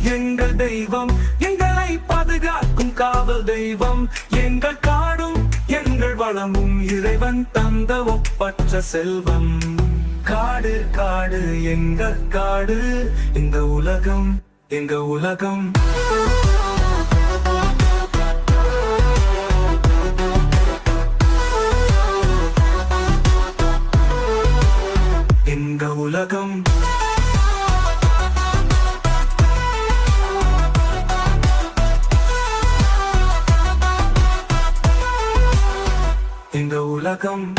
எங்கள் தெய்வம், எங்களை பாதுகாக்கும் காவல் தெய்வம். எங்கள் காடும் எங்கள் வளமும் இறைவன் தந்த ஒப்பற்ற செல்வம். காடு காடு எங்க காடு, இந்த உலகம் எங்க உலகம். எங்க உலகம். எங்க உலகம்.